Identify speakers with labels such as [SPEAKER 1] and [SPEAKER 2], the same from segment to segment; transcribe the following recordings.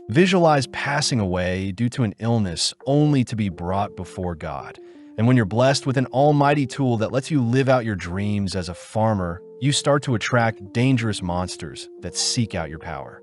[SPEAKER 1] Visualize passing away due to an illness only to be brought before God. And when you're blessed with an almighty tool that lets you live out your dreams as a farmer, you start to attract dangerous monsters that seek out your power.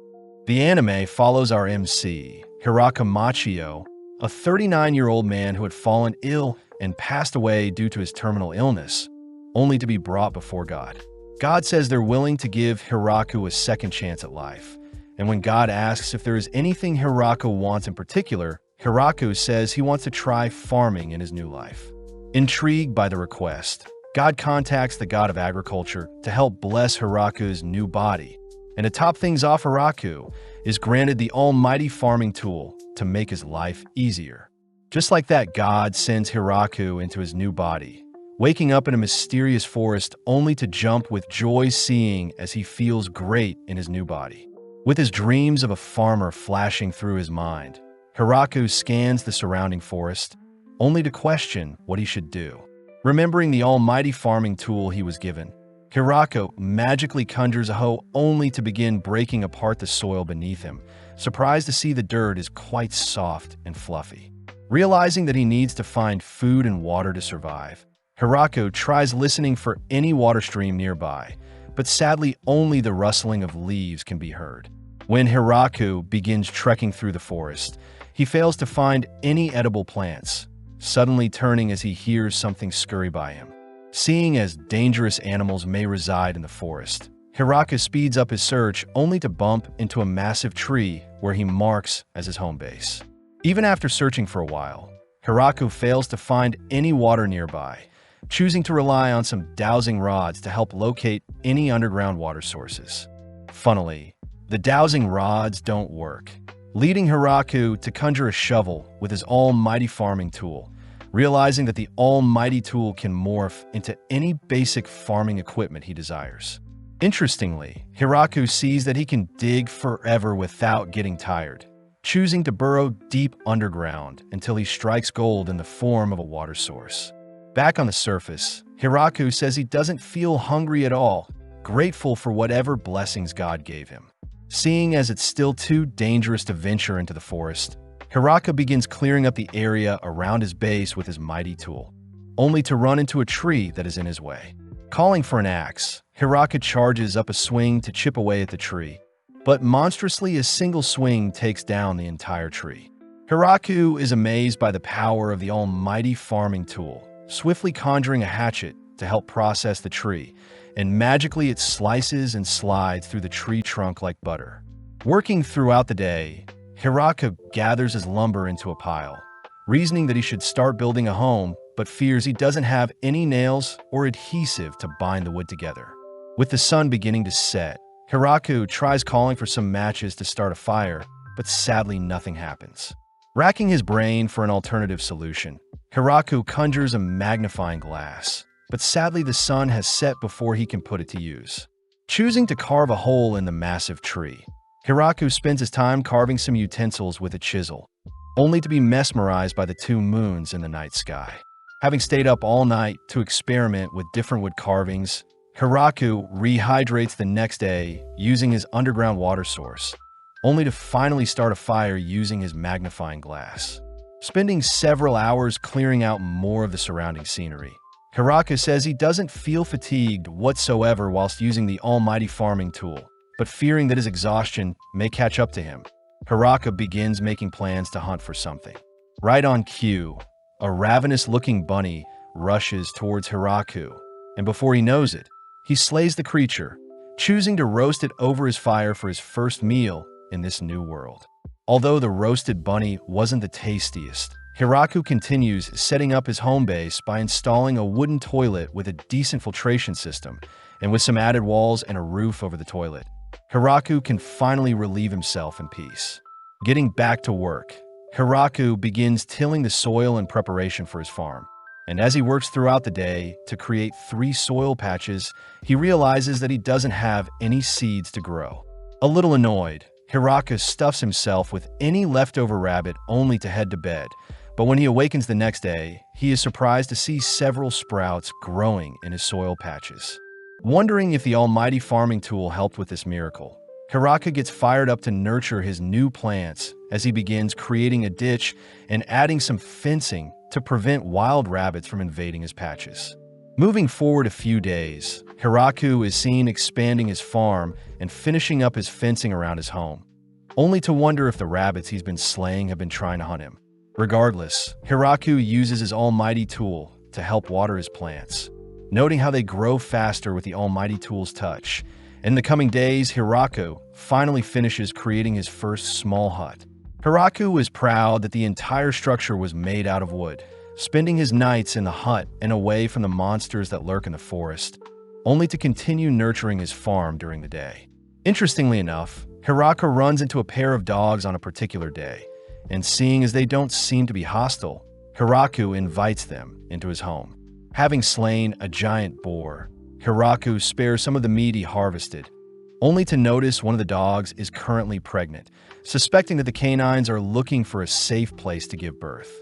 [SPEAKER 1] The anime follows our MC, Hiraka Machio, a 39-year-old man who had fallen ill and passed away due to his terminal illness, only to be brought before God. God says they're willing to give Hiraku a second chance at life. And when God asks if there is anything Hiraku wants in particular, Hiraku says he wants to try farming in his new life. Intrigued by the request, God contacts the god of agriculture to help bless Hiraku's new body. And to top things off, Hiraku is granted the almighty farming tool to make his life easier. Just like that, God sends Hiraku into his new body, waking up in a mysterious forest only to jump with joy seeing as he feels great in his new body. With his dreams of a farmer flashing through his mind, Hiraku scans the surrounding forest, only to question what he should do. Remembering the almighty farming tool he was given, Hiraku magically conjures a hoe only to begin breaking apart the soil beneath him, surprised to see the dirt is quite soft and fluffy. Realizing that he needs to find food and water to survive, Hiraku tries listening for any water stream nearby, but sadly only the rustling of leaves can be heard. When Hiraku begins trekking through the forest, he fails to find any edible plants, suddenly turning as he hears something scurry by him. Seeing as dangerous animals may reside in the forest, Hiraku speeds up his search only to bump into a massive tree where he marks as his home base. Even after searching for a while, Hiraku fails to find any water nearby, choosing to rely on some dowsing rods to help locate any underground water sources. Funnily, the dowsing rods don't work, leading Hiraku to conjure a shovel with his almighty farming tool, realizing that the almighty tool can morph into any basic farming equipment he desires. Interestingly, Hiraku sees that he can dig forever without getting tired, choosing to burrow deep underground until he strikes gold in the form of a water source. Back on the surface, Hiraku says he doesn't feel hungry at all, grateful for whatever blessings God gave him. Seeing as it's still too dangerous to venture into the forest, Hiraku begins clearing up the area around his base with his mighty tool, only to run into a tree that is in his way. Calling for an axe, Hiraku charges up a swing to chip away at the tree, but monstrously a single swing takes down the entire tree. Hiraku is amazed by the power of the almighty farming tool, swiftly conjuring a hatchet to help process the tree, and magically it slices and slides through the tree trunk like butter. Working throughout the day, Hiraku gathers his lumber into a pile, reasoning that he should start building a home, but fears he doesn't have any nails or adhesive to bind the wood together. With the sun beginning to set, Hiraku tries calling for some matches to start a fire, but sadly nothing happens. Racking his brain for an alternative solution, Hiraku conjures a magnifying glass, but sadly the sun has set before he can put it to use. Choosing to carve a hole in the massive tree, Hiraku spends his time carving some utensils with a chisel, only to be mesmerized by the two moons in the night sky. Having stayed up all night to experiment with different wood carvings, Hiraku rehydrates the next day using his underground water source, only to finally start a fire using his magnifying glass. Spending several hours clearing out more of the surrounding scenery, Hiraku says he doesn't feel fatigued whatsoever whilst using the almighty farming tool, but fearing that his exhaustion may catch up to him, Hiraku begins making plans to hunt for something. Right on cue, a ravenous-looking bunny rushes towards Hiraku, and before he knows it, he slays the creature, choosing to roast it over his fire for his first meal in this new world. Although the roasted bunny wasn't the tastiest, Hiraku continues setting up his home base by installing a wooden toilet with a decent filtration system, and with some added walls and a roof over the toilet, Hiraku can finally relieve himself in peace. Getting back to work, Hiraku begins tilling the soil in preparation for his farm. And as he works throughout the day to create 3 soil patches, he realizes that he doesn't have any seeds to grow. A little annoyed, Hiraku stuffs himself with any leftover rabbit only to head to bed. But when he awakens the next day, he is surprised to see several sprouts growing in his soil patches. Wondering if the almighty farming tool helped with this miracle, Hiraka gets fired up to nurture his new plants as he begins creating a ditch and adding some fencing to prevent wild rabbits from invading his patches. Moving forward a few days, Hiraku is seen expanding his farm and finishing up his fencing around his home, only to wonder if the rabbits he's been slaying have been trying to hunt him. Regardless, Hiraku uses his almighty tool to help water his plants, noting how they grow faster with the almighty tool's touch. In the coming days, Hiraku finally finishes creating his first small hut. Hiraku is proud that the entire structure was made out of wood, spending his nights in the hut and away from the monsters that lurk in the forest, only to continue nurturing his farm during the day. Interestingly enough, Hiraku runs into a pair of dogs on a particular day, and seeing as they don't seem to be hostile, Hiraku invites them into his home. Having slain a giant boar, Hiraku spares some of the meat he harvested, only to notice one of the dogs is currently pregnant, suspecting that the canines are looking for a safe place to give birth.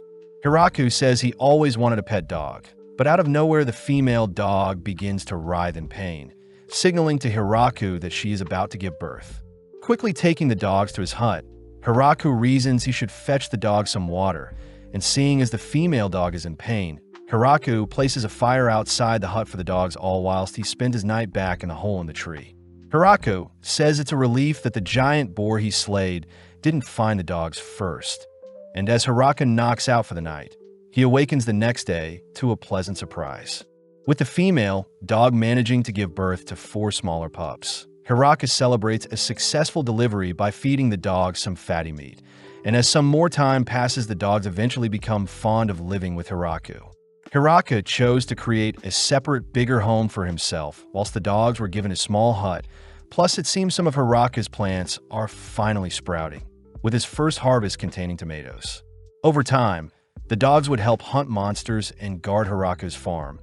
[SPEAKER 1] Hiraku says he always wanted a pet dog, but out of nowhere the female dog begins to writhe in pain, signaling to Hiraku that she is about to give birth. Quickly taking the dogs to his hut, Hiraku reasons he should fetch the dog some water, and seeing as the female dog is in pain, Hiraku places a fire outside the hut for the dogs, all whilst he spends his night back in the hole in the tree. Hiraku says it's a relief that the giant boar he slayed didn't find the dogs first, and as Hiraku knocks out for the night, he awakens the next day to a pleasant surprise, with the female dog managing to give birth to 4 smaller pups. Hiraku celebrates a successful delivery by feeding the dogs some fatty meat, and as some more time passes, the dogs eventually become fond of living with Hiraku. Hiraku chose to create a separate, bigger home for himself, whilst the dogs were given a small hut. Plus, it seems some of Hiraku's plants are finally sprouting, with his first harvest containing tomatoes. Over time, the dogs would help hunt monsters and guard Hiraku's farm,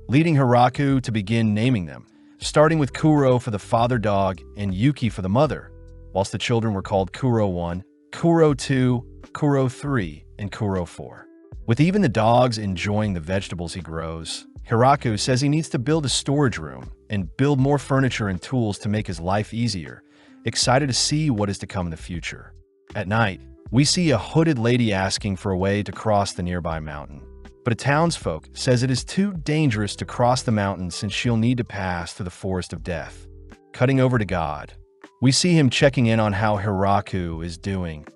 [SPEAKER 1] leading Hiraku to begin naming them, starting with Kuro for the father dog and Yuki for the mother, whilst the children were called Kuro 1, Kuro 2, Kuro 3, and Kuro 4. With even the dogs enjoying the vegetables he grows, Hiraku says he needs to build a storage room and build more furniture and tools to make his life easier, excited to see what is to come in the future. At night, we see a hooded lady asking for a way to cross the nearby mountain, but a townsfolk says it is too dangerous to cross the mountain since she'll need to pass through the forest of death. Cutting over to God, we see him checking in on how Hiraku is doing,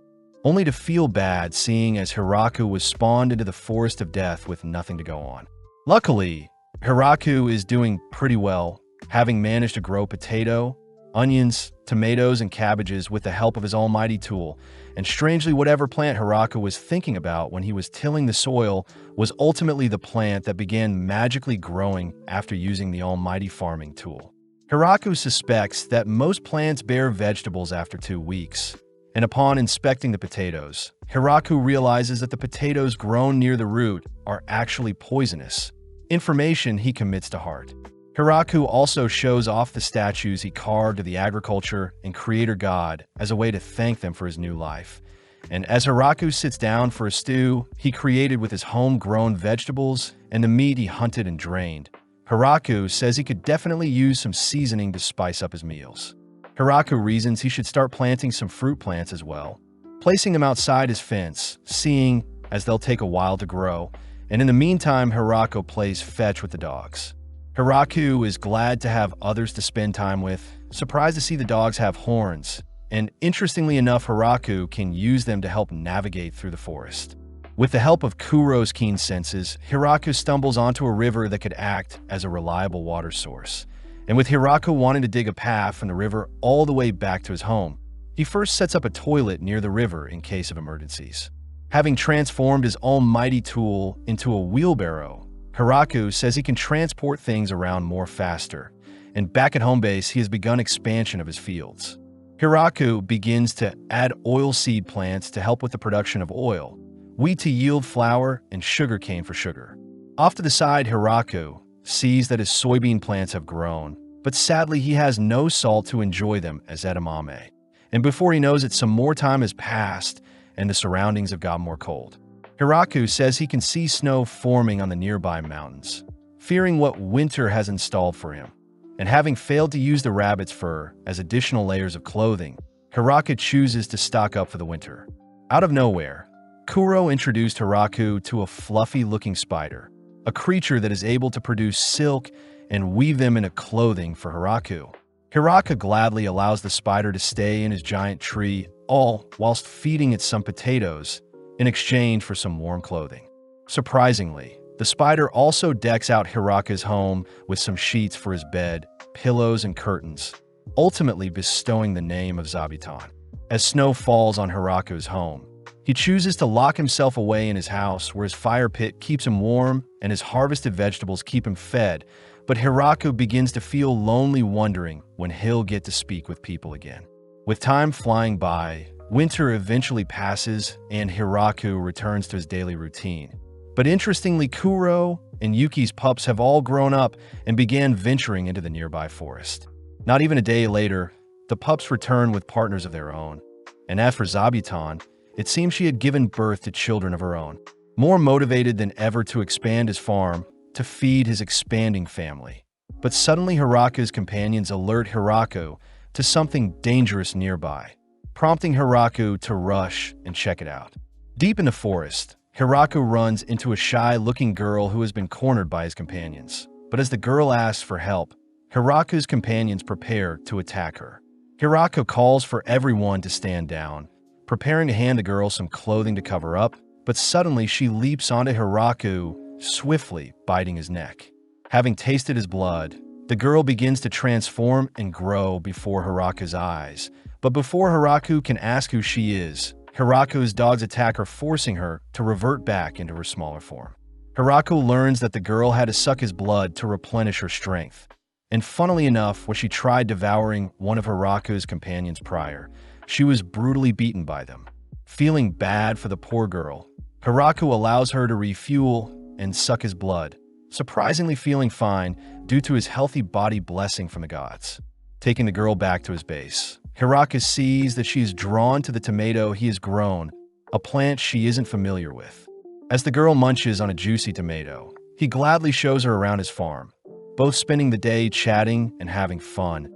[SPEAKER 1] only to feel bad seeing as Hiraku was spawned into the forest of death with nothing to go on. Luckily, Hiraku is doing pretty well, having managed to grow potato, onions, tomatoes, and cabbages with the help of his almighty tool, and strangely whatever plant Hiraku was thinking about when he was tilling the soil was ultimately the plant that began magically growing after using the almighty farming tool. Hiraku suspects that most plants bear vegetables after 2 weeks, and upon inspecting the potatoes, Hiraku realizes that the potatoes grown near the root are actually poisonous, information he commits to heart. Hiraku also shows off the statues he carved of the agriculture and creator god as a way to thank them for his new life. And as Hiraku sits down for a stew he created with his homegrown vegetables and the meat he hunted and drained, Hiraku says he could definitely use some seasoning to spice up his meals. Hiraku reasons he should start planting some fruit plants as well, placing them outside his fence, seeing as they'll take a while to grow, and in the meantime Hiraku plays fetch with the dogs. Hiraku is glad to have others to spend time with, surprised to see the dogs have horns, and interestingly enough Hiraku can use them to help navigate through the forest. With the help of Kuro's keen senses, Hiraku stumbles onto a river that could act as a reliable water source. And with Hiraku wanting to dig a path from the river all the way back to his home, he first sets up a toilet near the river in case of emergencies. Having transformed his almighty tool into a wheelbarrow, Hiraku says he can transport things around more faster, and back at home base he has begun expansion of his fields. Hiraku begins to add oilseed plants to help with the production of oil, wheat to yield flour, and sugarcane for sugar. Off to the side, Hiraku sees that his soybean plants have grown, but sadly he has no salt to enjoy them as edamame. And before he knows it, some more time has passed and the surroundings have gotten more cold. Hiraku says he can see snow forming on the nearby mountains, fearing what winter has installed for him. And having failed to use the rabbit's fur as additional layers of clothing, Hiraka chooses to stock up for the winter. Out of nowhere, Kuro introduced Hiraku to a fluffy-looking spider, a creature that is able to produce silk and weave them into clothing for Hiraku. Hiraka gladly allows the spider to stay in his giant tree, all whilst feeding it some potatoes in exchange for some warm clothing. Surprisingly, the spider also decks out Hiraka's home with some sheets for his bed, pillows, and curtains, ultimately bestowing the name of Zabuton. As snow falls on Hiraku's home, he chooses to lock himself away in his house where his fire pit keeps him warm and his harvested vegetables keep him fed, but Hiraku begins to feel lonely, wondering when he'll get to speak with people again. With time flying by, winter eventually passes and Hiraku returns to his daily routine. But interestingly, Kuro and Yuki's pups have all grown up and began venturing into the nearby forest. Not even a day later, the pups return with partners of their own. And as for Zabuton, it seems she had given birth to children of her own. More motivated than ever to expand his farm, to feed his expanding family. But suddenly Hiraku's companions alert Hiraku to something dangerous nearby, prompting Hiraku to rush and check it out. Deep in the forest, Hiraku runs into a shy-looking girl who has been cornered by his companions. But as the girl asks for help, Hiraku's companions prepare to attack her. Hiraku calls for everyone to stand down, preparing to hand the girl some clothing to cover up, but suddenly she leaps onto Hiraku, swiftly biting his neck. Having tasted his blood, the girl begins to transform and grow before Hiraku's eyes. But before Hiraku can ask who she is, Hiraku's dogs attack her, forcing her to revert back into her smaller form. Hiraku learns that the girl had to suck his blood to replenish her strength. And funnily enough, when she tried devouring one of Hiraku's companions prior, she was brutally beaten by them. Feeling bad for the poor girl, Hiraku allows her to refuel and suck his blood, surprisingly feeling fine due to his healthy body blessing from the gods. Taking the girl back to his base, Hiraku sees that she is drawn to the tomato he has grown, a plant she isn't familiar with. As the girl munches on a juicy tomato, he gladly shows her around his farm, both spending the day chatting and having fun,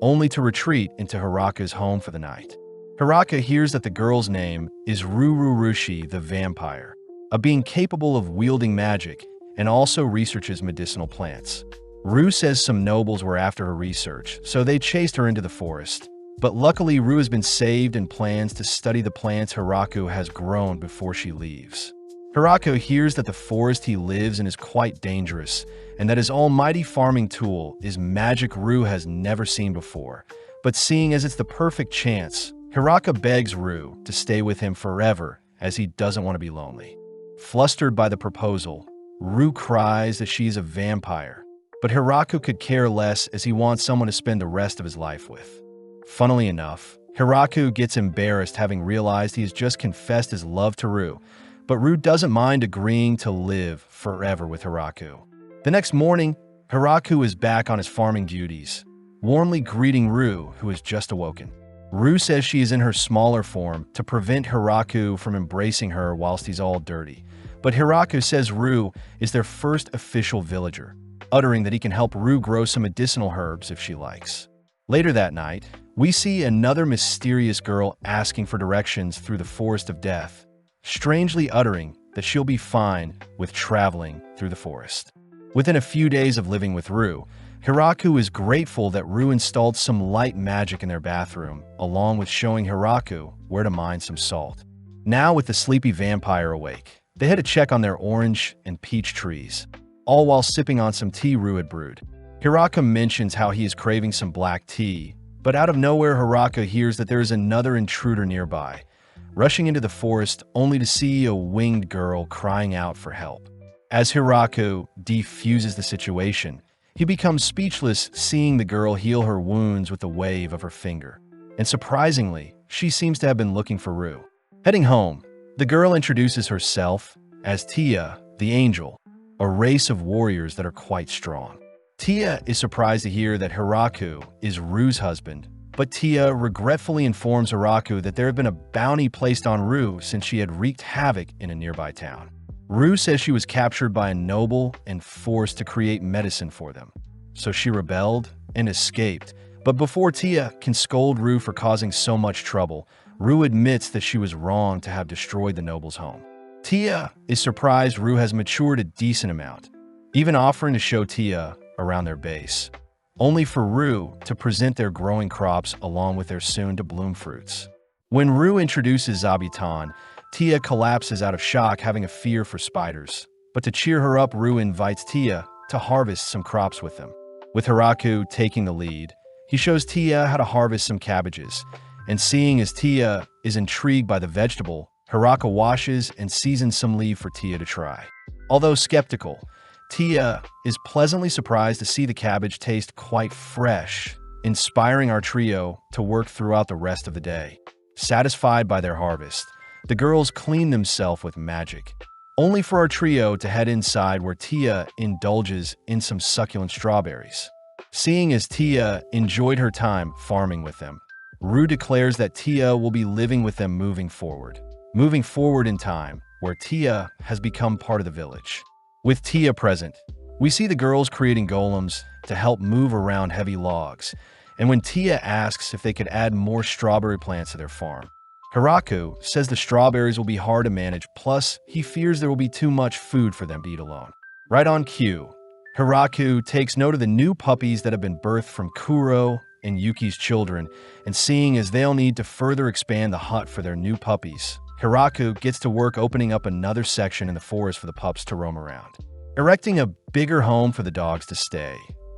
[SPEAKER 1] only to retreat into Hiraku's home for the night. Hiraku hears that the girl's name is Rururushi the vampire, a being capable of wielding magic and also researches medicinal plants. Ru says some nobles were after her research, so they chased her into the forest. But luckily, Ru has been saved and plans to study the plants Hiraku has grown before she leaves. Hiraku hears that the forest he lives in is quite dangerous, and that his almighty farming tool is magic Ru has never seen before. But seeing as it's the perfect chance, Hiraku begs Ru to stay with him forever as he doesn't want to be lonely. Flustered by the proposal, Ru cries that she's a vampire, but Hiraku could care less as he wants someone to spend the rest of his life with. Funnily enough, Hiraku gets embarrassed having realized he has just confessed his love to Ru, but Ru doesn't mind agreeing to live forever with Hiraku. The next morning, Hiraku is back on his farming duties, warmly greeting Ru, who has just awoken. Ru says she is in her smaller form to prevent Hiraku from embracing her whilst he's all dirty. But Hiraku says Ru is their first official villager, uttering that he can help Ru grow some medicinal herbs if she likes. Later that night, we see another mysterious girl asking for directions through the forest of death, strangely uttering that she'll be fine with traveling through the forest. Within a few days of living with Ru, Hiraku is grateful that Ru installed some light magic in their bathroom, along with showing Hiraku where to mine some salt. Now with the sleepy vampire awake, they head to check on their orange and peach trees, all while sipping on some tea Ru had brewed. Hiraku mentions how he is craving some black tea, but out of nowhere Hiraku hears that there is another intruder nearby, rushing into the forest only to see a winged girl crying out for help. As Hiraku defuses the situation, he becomes speechless seeing the girl heal her wounds with a wave of her finger. And surprisingly, she seems to have been looking for Ru. Heading home, the girl introduces herself as Tia, the Angel, a race of warriors that are quite strong. Tia is surprised to hear that Hiraku is Ru's husband, but Tia regretfully informs Hiraku that there had been a bounty placed on Ru since she had wreaked havoc in a nearby town. Ru says she was captured by a noble and forced to create medicine for them, so she rebelled and escaped. But before Tia can scold Rue for causing so much trouble, Rue admits that she was wrong to have destroyed the noble's home. Tia is surprised Rue has matured a decent amount, even offering to show Tia around their base, only for Rue to present their growing crops along with their soon-to-bloom fruits. When Rue introduces Zabuton, Tia collapses out of shock, having a fear for spiders. But to cheer her up, Rue invites Tia to harvest some crops with them. With Hiraku taking the lead, he shows Tia how to harvest some cabbages, and seeing as Tia is intrigued by the vegetable, Hiraku washes and seasons some leaf for Tia to try. Although skeptical, Tia is pleasantly surprised to see the cabbage taste quite fresh, inspiring our trio to work throughout the rest of the day. Satisfied by their harvest, the girls clean themselves with magic, only for our trio to head inside where Tia indulges in some succulent strawberries. Seeing as Tia enjoyed her time farming with them, Rue declares that Tia will be living with them moving forward in time, where Tia has become part of the village. With Tia present, we see the girls creating golems to help move around heavy logs, and when Tia asks if they could add more strawberry plants to their farm, Hiraku says the strawberries will be hard to manage, plus he fears there will be too much food for them to eat alone. Right on cue, Hiraku takes note of the new puppies that have been birthed from Kuro and Yuki's children, and seeing as they'll need to further expand the hut for their new puppies, Hiraku gets to work opening up another section in the forest for the pups to roam around, erecting a bigger home for the dogs to stay.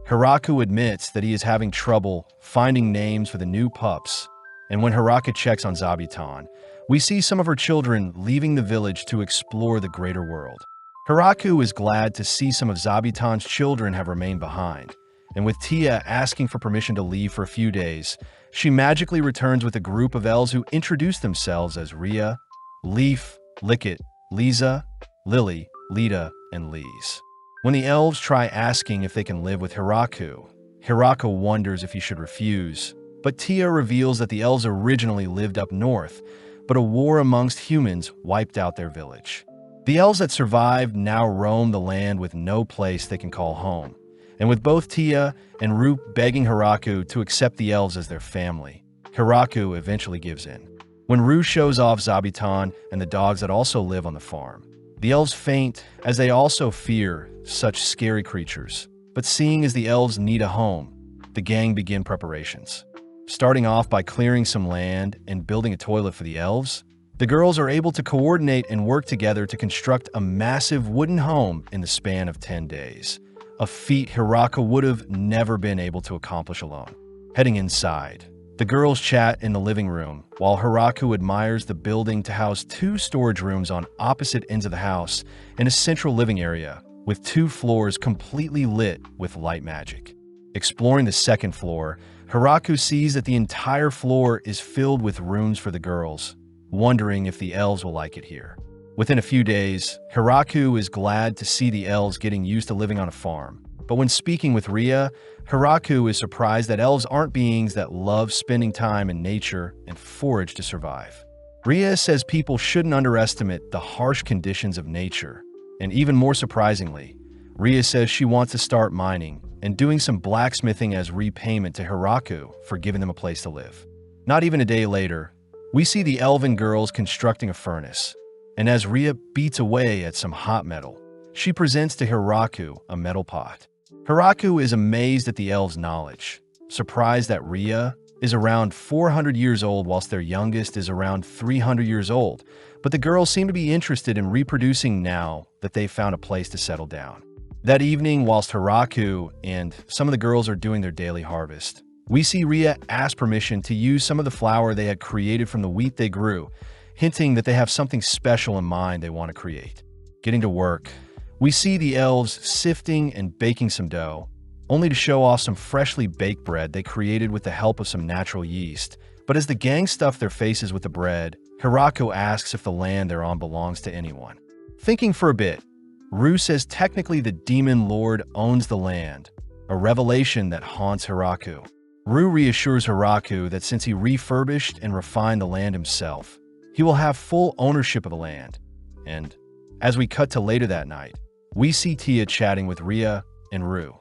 [SPEAKER 1] Hiraku admits that he is having trouble finding names for the new pups, and when Hiraku checks on Zabuton, we see some of her children leaving the village to explore the greater world. Hiraku is glad to see some of Zabuton's children have remained behind, and with Tia asking for permission to leave for a few days, she magically returns with a group of elves who introduce themselves as Ria, Leaf, Lickit, Lisa, Lily, Lita, and Lise. When the elves try asking if they can live with Hiraku, Hiraku wonders if he should refuse, but Tia reveals that the elves originally lived up north, but a war amongst humans wiped out their village. The elves that survived now roam the land with no place they can call home, and with both Tia and Rue begging Hiraku to accept the elves as their family, Hiraku eventually gives in. When Rue shows off Zabuton and the dogs that also live on the farm, the elves faint as they also fear such scary creatures. But seeing as the elves need a home, the gang begin preparations. Starting off by clearing some land and building a toilet for the elves, the girls are able to coordinate and work together to construct a massive wooden home in the span of 10 days, a feat Hiraku would have never been able to accomplish alone. Heading inside, the girls chat in the living room, while Hiraku admires the building to house 2 storage rooms on opposite ends of the house and a central living area, with 2 floors completely lit with light magic. Exploring the second floor, Hiraku sees that the entire floor is filled with rooms for the girls, wondering if the elves will like it here. Within a few days, Hiraku is glad to see the elves getting used to living on a farm. But when speaking with Ria, Hiraku is surprised that elves aren't beings that love spending time in nature and forage to survive. Ria says people shouldn't underestimate the harsh conditions of nature. And even more surprisingly, Ria says she wants to start mining and doing some blacksmithing as repayment to Hiraku for giving them a place to live. Not even a day later, we see the elven girls constructing a furnace, and as Ria beats away at some hot metal, she presents to Hiraku a metal pot. Hiraku is amazed at the elves' knowledge, surprised that Ria is around 400 years old whilst their youngest is around 300 years old, but the girls seem to be interested in reproducing now that they've found a place to settle down. That evening, whilst Hiraku and some of the girls are doing their daily harvest, we see Ria ask permission to use some of the flour they had created from the wheat they grew, hinting that they have something special in mind they want to create. Getting to work, we see the elves sifting and baking some dough, only to show off some freshly baked bread they created with the help of some natural yeast. But as the gang stuff their faces with the bread, Hiraku asks if the land they're on belongs to anyone. Thinking for a bit, Rue says technically the demon lord owns the land, a revelation that haunts Hiraku. Rue reassures Hiraku that since he refurbished and refined the land himself, he will have full ownership of the land. And as we cut to later that night, we see Tia chatting with Ria and Rue.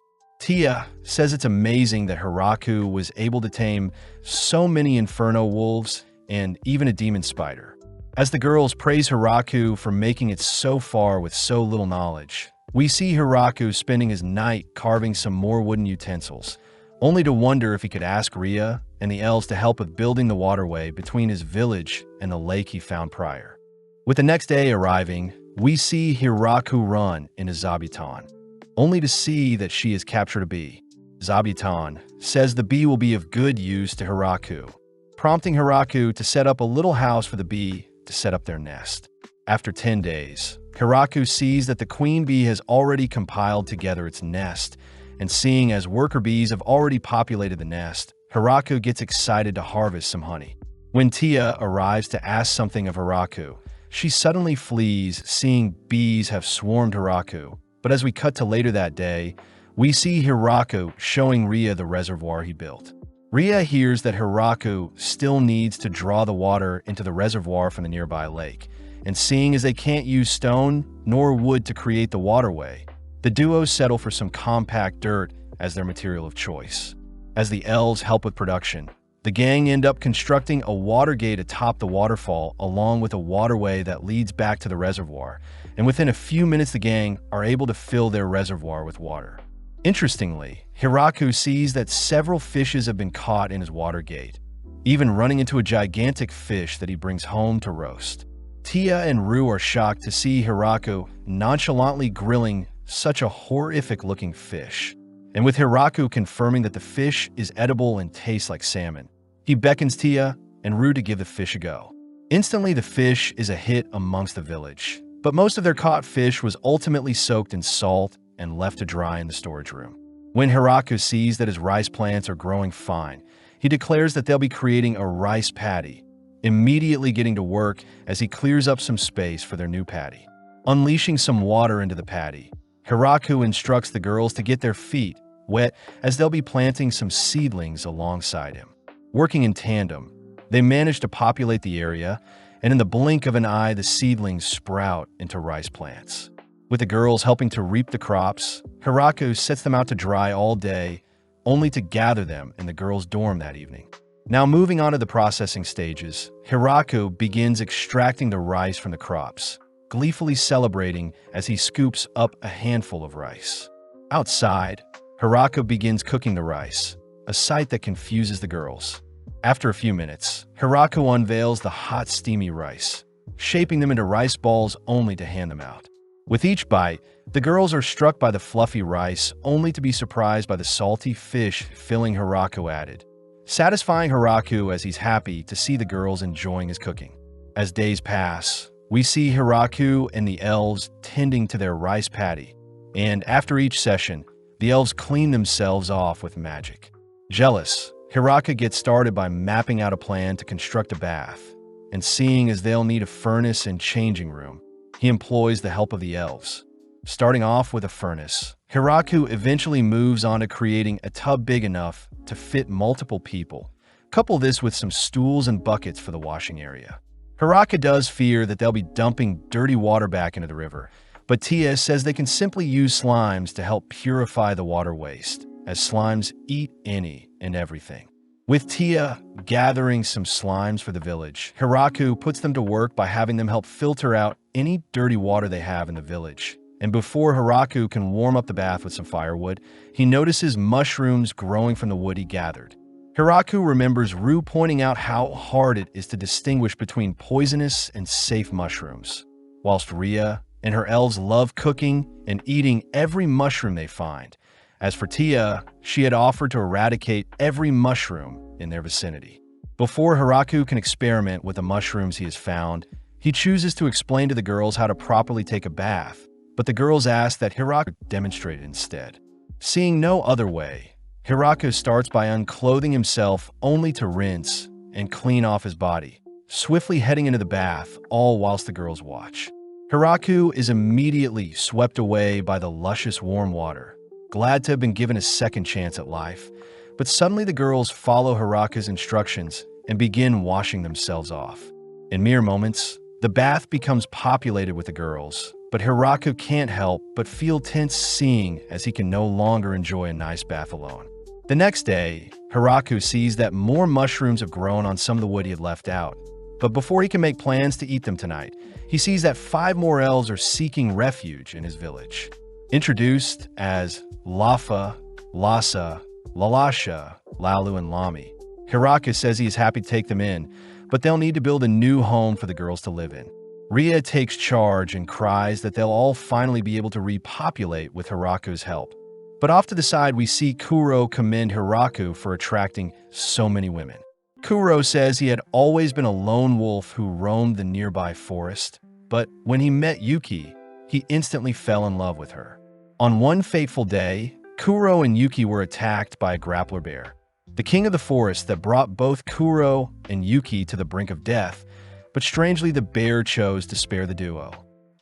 [SPEAKER 1] Tia says it's amazing that Hiraku was able to tame so many inferno wolves and even a demon spider. As the girls praise Hiraku for making it so far with so little knowledge, we see Hiraku spending his night carving some more wooden utensils, only to wonder if he could ask Ria and the elves to help with building the waterway between his village and the lake he found prior. With the next day arriving, we see Hiraku run into Zabuton, only to see that she has captured a bee. Zabuton says the bee will be of good use to Hiraku, prompting Hiraku to set up a little house for the bee to set up their nest. After 10 days, Hiraku sees that the queen bee has already compiled together its nest, and seeing as worker bees have already populated the nest, Hiraku gets excited to harvest some honey. When Tia arrives to ask something of Hiraku, she suddenly flees, seeing bees have swarmed Hiraku. But as we cut to later that day, we see Hiraku showing Ria the reservoir he built. Ria hears that Hiraku still needs to draw the water into the reservoir from the nearby lake, and seeing as they can't use stone nor wood to create the waterway, the duo settle for some compact dirt as their material of choice. As the elves help with production, the gang end up constructing a water gate atop the waterfall along with a waterway that leads back to the reservoir, and within a few minutes the gang are able to fill their reservoir with water. Interestingly, Hiraku sees that several fishes have been caught in his water gate, even running into a gigantic fish that he brings home to roast. Tia and Rue are shocked to see Hiraku nonchalantly grilling such a horrific-looking fish, and with Hiraku confirming that the fish is edible and tastes like salmon, he beckons Tia and Rue to give the fish a go. Instantly, the fish is a hit amongst the village, but most of their caught fish was ultimately soaked in salt and left to dry in the storage room. When Hiraku sees that his rice plants are growing fine, he declares that they'll be creating a rice paddy, immediately getting to work as he clears up some space for their new paddy. Unleashing some water into the paddy, Hiraku instructs the girls to get their feet wet as they'll be planting some seedlings alongside him. Working in tandem, they manage to populate the area, and in the blink of an eye, the seedlings sprout into rice plants. With the girls helping to reap the crops, Hiraku sets them out to dry all day, only to gather them in the girls' dorm that evening. Now moving on to the processing stages, Hiraku begins extracting the rice from the crops, gleefully celebrating as he scoops up a handful of rice. Outside, Hiraku begins cooking the rice, a sight that confuses the girls. After a few minutes, Hiraku unveils the hot, steamy rice, shaping them into rice balls only to hand them out. With each bite, the girls are struck by the fluffy rice, only to be surprised by the salty fish filling Hiraku added, satisfying Hiraku as he's happy to see the girls enjoying his cooking. As days pass, we see Hiraku and the elves tending to their rice paddy, and after each session, the elves clean themselves off with magic. Jealous, Hiraku gets started by mapping out a plan to construct a bath, and seeing as they'll need a furnace and changing room, he employs the help of the elves. Starting off with a furnace, Hiraku eventually moves on to creating a tub big enough to fit multiple people. Couple this with some stools and buckets for the washing area. Hiraku does fear that they'll be dumping dirty water back into the river, but Tia says they can simply use slimes to help purify the water waste, as slimes eat any and everything. With Tia gathering some slimes for the village, Hiraku puts them to work by having them help filter out any dirty water they have in the village. And before Hiraku can warm up the bath with some firewood, he notices mushrooms growing from the wood he gathered. Hiraku remembers Rue pointing out how hard it is to distinguish between poisonous and safe mushrooms, whilst Ria and her elves love cooking and eating every mushroom they find. As for Tia, she had offered to eradicate every mushroom in their vicinity. Before Hiraku can experiment with the mushrooms he has found, he chooses to explain to the girls how to properly take a bath, but the girls ask that Hiraku demonstrate it instead. Seeing no other way, Hiraku starts by unclothing himself only to rinse and clean off his body, swiftly heading into the bath, all whilst the girls watch. Hiraku is immediately swept away by the luscious warm water, glad to have been given a second chance at life, but suddenly the girls follow Hiraku's instructions and begin washing themselves off. In mere moments, the bath becomes populated with the girls, but Hiraku can't help but feel tense seeing as he can no longer enjoy a nice bath alone. The next day, Hiraku sees that more mushrooms have grown on some of the wood he had left out. But before he can make plans to eat them tonight, he sees that 5 more elves are seeking refuge in his village. Introduced as Lafa, Lhasa, Lalasha, Lalu, and Lami, Hiraku says he is happy to take them in, but they'll need to build a new home for the girls to live in. Ria takes charge and cries that they'll all finally be able to repopulate with Hiraku's help. But off to the side, we see Kuro commend Hiraku for attracting so many women. Kuro says he had always been a lone wolf who roamed the nearby forest, but when he met Yuki, he instantly fell in love with her. On one fateful day, Kuro and Yuki were attacked by a grappler bear, the king of the forest that brought both Kuro and Yuki to the brink of death, but strangely the bear chose to spare the duo.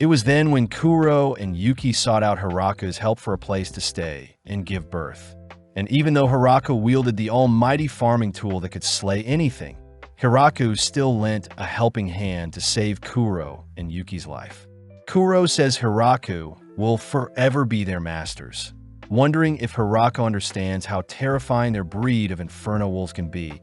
[SPEAKER 1] It was then when Kuro and Yuki sought out Hiraku's help for a place to stay and give birth. And even though Hiraku wielded the almighty farming tool that could slay anything, Hiraku still lent a helping hand to save Kuro and Yuki's life. Kuro says Hiraku will forever be their masters, wondering if Hiraku understands how terrifying their breed of inferno wolves can be.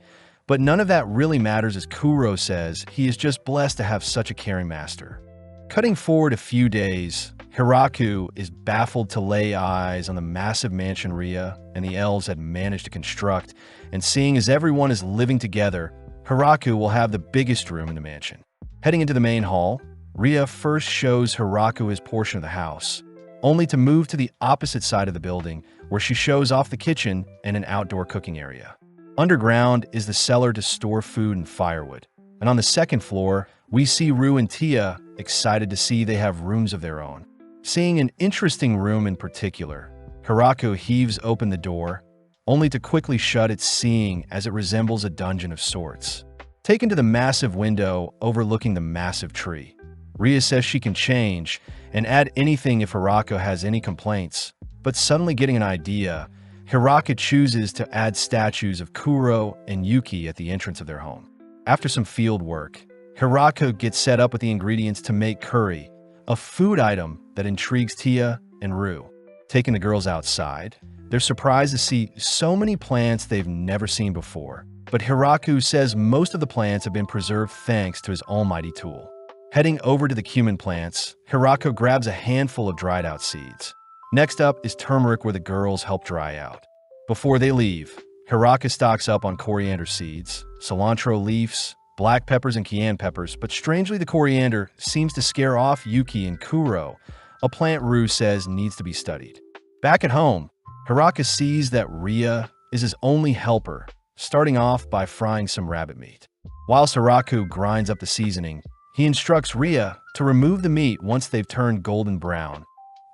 [SPEAKER 1] But none of that really matters, as Kuro says he is just blessed to have such a caring master. Cutting forward a few days, Hiraku is baffled to lay eyes on the massive mansion Ria and the elves had managed to construct, and seeing as everyone is living together, Hiraku will have the biggest room in the mansion. Heading into the main hall, Ria first shows Hiraku his portion of the house, only to move to the opposite side of the building where she shows off the kitchen and an outdoor cooking area. Underground is the cellar to store food and firewood, and on the second floor, we see Rue and Tia excited to see they have rooms of their own. Seeing an interesting room in particular, Hiraku heaves open the door, only to quickly shut it, seeing as it resembles a dungeon of sorts. Taken to the massive window overlooking the massive tree, Ria says she can change and add anything if Hiraku has any complaints, but suddenly getting an idea, Hiraku chooses to add statues of Kuro and Yuki at the entrance of their home. After some field work, Hiraku gets set up with the ingredients to make curry, a food item that intrigues Tia and Rue. Taking the girls outside, they're surprised to see so many plants they've never seen before, but Hiraku says most of the plants have been preserved thanks to his almighty tool. Heading over to the cumin plants, Hiraku grabs a handful of dried out seeds. Next up is turmeric, where the girls help dry out. Before they leave, Hiraku stocks up on coriander seeds, cilantro leaves, black peppers, and cayenne peppers, but strangely the coriander seems to scare off Yuki and Kuro, a plant Rue says needs to be studied. Back at home, Hiraku sees that Ria is his only helper, starting off by frying some rabbit meat. Whilst Hiraku grinds up the seasoning, he instructs Ria to remove the meat once they've turned golden brown,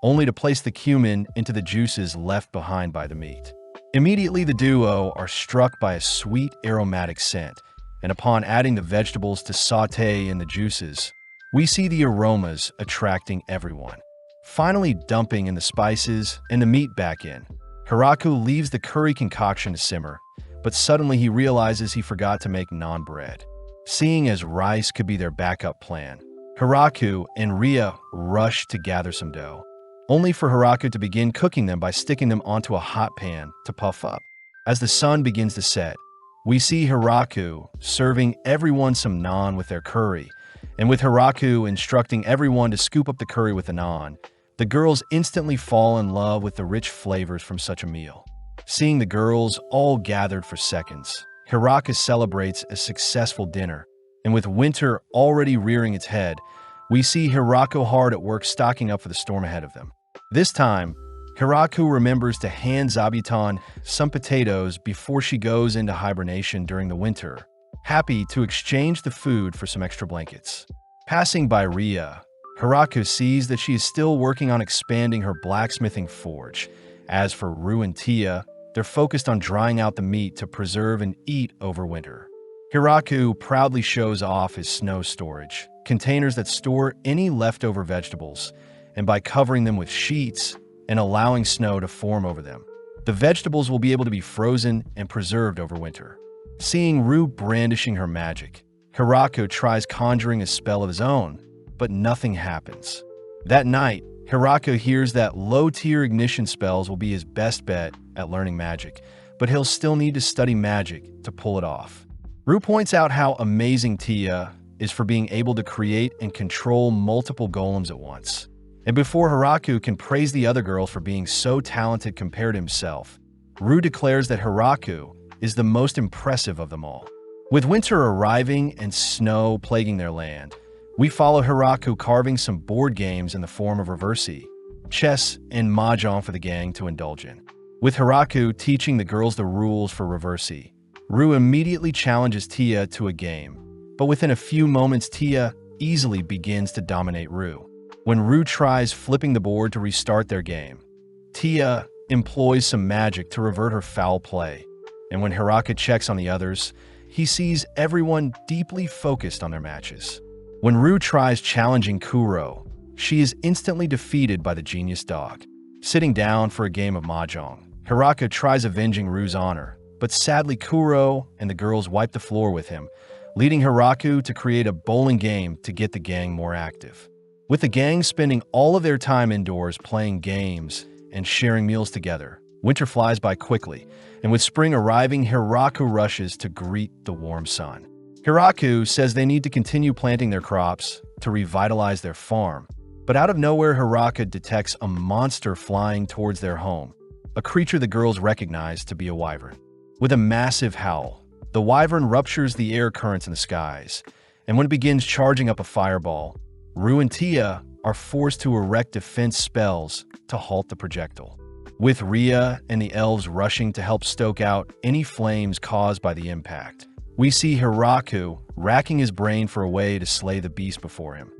[SPEAKER 1] only to place the cumin into the juices left behind by the meat. Immediately the duo are struck by a sweet aromatic scent, and upon adding the vegetables to saute in the juices, we see the aromas attracting everyone. Finally dumping in the spices and the meat back in, Hiraku leaves the curry concoction to simmer, but suddenly he realizes he forgot to make naan bread. Seeing as rice could be their backup plan, Hiraku and Ria rush to gather some dough, only for Hiraku to begin cooking them by sticking them onto a hot pan to puff up. As the sun begins to set, we see Hiraku serving everyone some naan with their curry, and with Hiraku instructing everyone to scoop up the curry with the naan, the girls instantly fall in love with the rich flavors from such a meal. Seeing the girls all gathered for seconds, Hiraku celebrates a successful dinner, and with winter already rearing its head, we see Hiraku hard at work stocking up for the storm ahead of them. This time, Hiraku remembers to hand Zabuton some potatoes before she goes into hibernation during the winter, happy to exchange the food for some extra blankets. Passing by Ria, Hiraku sees that she is still working on expanding her blacksmithing forge. As for Rue and Tia, they're focused on drying out the meat to preserve and eat over winter. Hiraku proudly shows off his snow storage, containers that store any leftover vegetables, and by covering them with sheets and allowing snow to form over them, the vegetables will be able to be frozen and preserved over winter. Seeing Rue brandishing her magic, Hiraku tries conjuring a spell of his own, but nothing happens. That night, Hirako hears that low-tier ignition spells will be his best bet at learning magic, but he'll still need to study magic to pull it off. Rue points out how amazing Tia is for being able to create and control multiple golems at once. And before Hirako can praise the other girls for being so talented compared to himself, Rue declares that Hirako is the most impressive of them all. With winter arriving and snow plaguing their land, we follow Hirako carving some board games in the form of reversi, chess, and mahjong for the gang to indulge in. With Hirako teaching the girls the rules for reversi, Rue immediately challenges Tia to a game, but within a few moments Tia easily begins to dominate Rue. When Rue tries flipping the board to restart their game, Tia employs some magic to revert her foul play, and when Hirako checks on the others, he sees everyone deeply focused on their matches. When Rue tries challenging Kuro, she is instantly defeated by the genius dog. Sitting down for a game of mahjong, Hirako tries avenging Rue's honor, but sadly Kuro and the girls wipe the floor with him, leading Hirako to create a bowling game to get the gang more active. With the gang spending all of their time indoors playing games and sharing meals together, winter flies by quickly, and with spring arriving, Hirako rushes to greet the warm sun. Hirako says they need to continue planting their crops to revitalize their farm, but out of nowhere Hirako detects a monster flying towards their home, a creature the girls recognize to be a wyvern. With a massive howl, the wyvern ruptures the air currents in the skies, and when it begins charging up a fireball, Rue and Tia are forced to erect defense spells to halt the projectile. With Ria and the elves rushing to help stoke out any flames caused by the impact, we see Hirako racking his brain for a way to slay the beast before him.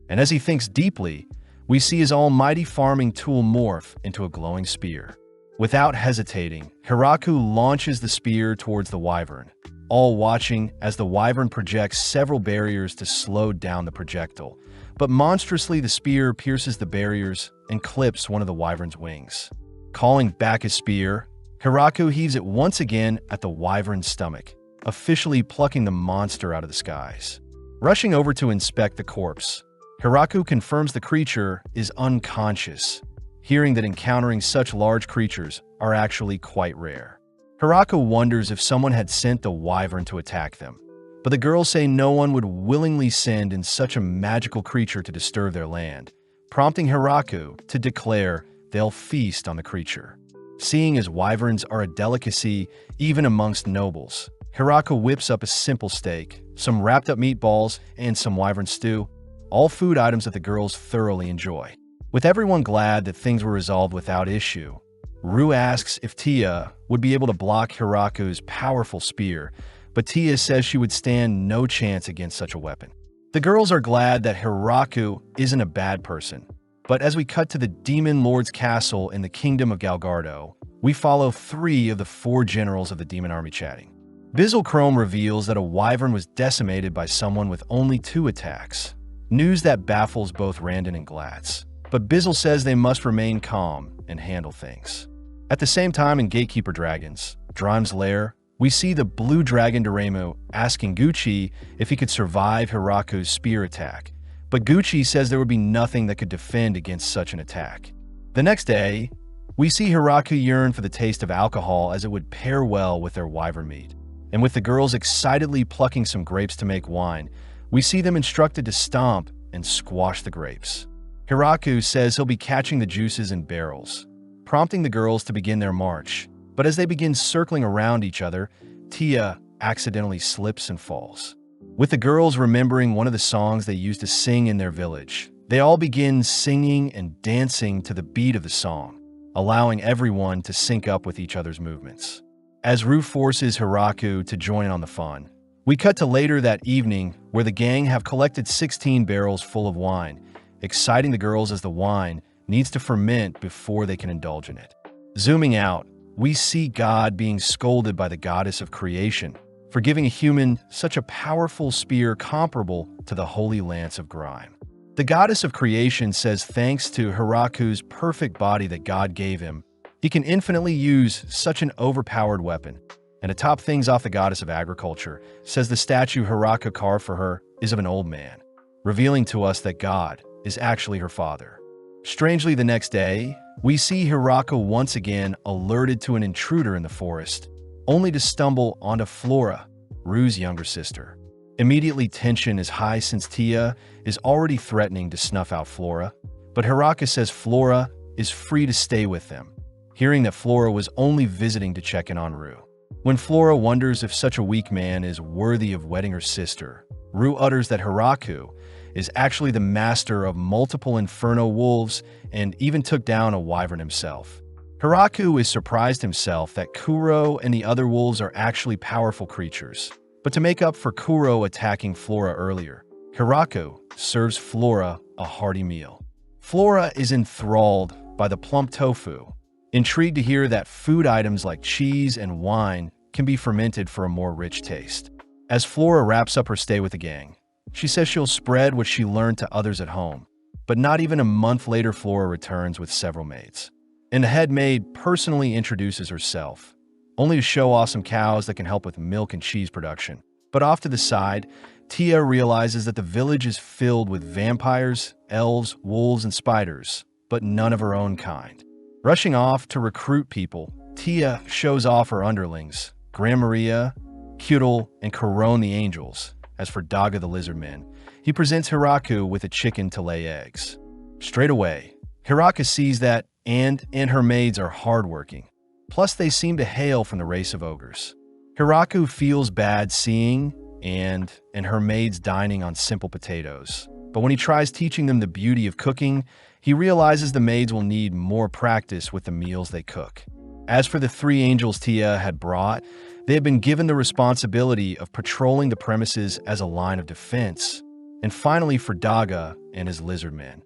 [SPEAKER 1] And as he thinks deeply, we see his almighty farming tool morph into a glowing spear. Without hesitating, Hirako launches the spear towards the wyvern, all watching as the wyvern projects several barriers to slow down the projectile. But monstrously, the spear pierces the barriers and clips one of the wyvern's wings. Calling back his spear, Hirako heaves it once again at the wyvern's stomach, officially plucking the monster out of the skies. Rushing over to inspect the corpse, Hirako confirms the creature is unconscious, hearing that encountering such large creatures are actually quite rare. Hirako wonders if someone had sent the wyvern to attack them, but the girls say no one would willingly send in such a magical creature to disturb their land, prompting Hirako to declare they'll feast on the creature. Seeing as wyverns are a delicacy even amongst nobles, Hirako whips up a simple steak, some wrapped-up meatballs, and some wyvern stew, all food items that the girls thoroughly enjoy. With everyone glad that things were resolved without issue, Rue asks if Tia would be able to block Hirako's powerful spear, but Tia says she would stand no chance against such a weapon. The girls are glad that Hirako isn't a bad person, but as we cut to the Demon Lord's castle in the Kingdom of Galgardo, we follow 3 of the 4 generals of the demon army chatting. Bizzle Chrome reveals that a wyvern was decimated by someone with only 2 attacks, news that baffles both Randon and Glatz, but Bizzle says they must remain calm and handle things. At the same time in Gatekeeper Dragons, Drime's lair, we see the blue dragon Doremu asking Gucci if he could survive Hirako's spear attack, but Gucci says there would be nothing that could defend against such an attack. The next day, we see Hirako yearn for the taste of alcohol as it would pair well with their wyvern meat. And with the girls excitedly plucking some grapes to make wine, we see them instructed to stomp and squash the grapes. Hirako says he'll be catching the juices in barrels, prompting the girls to begin their march. But as they begin circling around each other, Tia accidentally slips and falls. With the girls remembering one of the songs they used to sing in their village, they all begin singing and dancing to the beat of the song, allowing everyone to sync up with each other's movements. As Rue forces Hirako to join on the fun, we cut to later that evening where the gang have collected 16 barrels full of wine, exciting the girls as the wine needs to ferment before they can indulge in it. Zooming out, we see God being scolded by the goddess of creation for giving a human such a powerful spear comparable to the holy lance of Grime. The goddess of creation says thanks to Hirako's perfect body that God gave him, he can infinitely use such an overpowered weapon. And to top things off, the goddess of agriculture says the statue Hirako carved for her is of an old man, revealing to us that God is actually her father. Strangely, the next day, we see Hirako once again alerted to an intruder in the forest, only to stumble onto Flora, Rue's younger sister. Immediately, tension is high since Tia is already threatening to snuff out Flora, but Hiraka says Flora is free to stay with them, hearing that Flora was only visiting to check in on Rue. When Flora wonders if such a weak man is worthy of wedding her sister, Rue utters that Hiraku is actually the master of multiple inferno wolves and even took down a wyvern himself. Hiraku is surprised himself that Kuro and the other wolves are actually powerful creatures. But to make up for Kuro attacking Flora earlier, Hiraku serves Flora a hearty meal. Flora is enthralled by the plump tofu, intrigued to hear that food items like cheese and wine can be fermented for a more rich taste. As Flora wraps up her stay with the gang, she says she'll spread what she learned to others at home, but not even a month later Flora returns with several maids. And the head maid personally introduces herself, only to show off some cows that can help with milk and cheese production. But off to the side, Tia realizes that the village is filled with vampires, elves, wolves, and spiders, but none of her own kind. Rushing off to recruit people, Tia shows off her underlings, Gran Maria, Kyurel, and Corone the angels. As for Daga the lizardman, he presents Hiraku with a chicken to lay eggs. Straight away, Hiraka sees that and her maids are hardworking. Plus, they seem to hail from the race of ogres. Hiraku feels bad seeing and her maids dining on simple potatoes. But when he tries teaching them the beauty of cooking, he realizes the maids will need more practice with the meals they cook. As for the three angels Tia had brought, they had been given the responsibility of patrolling the premises as a line of defense. And finally, for Daga and his lizardman,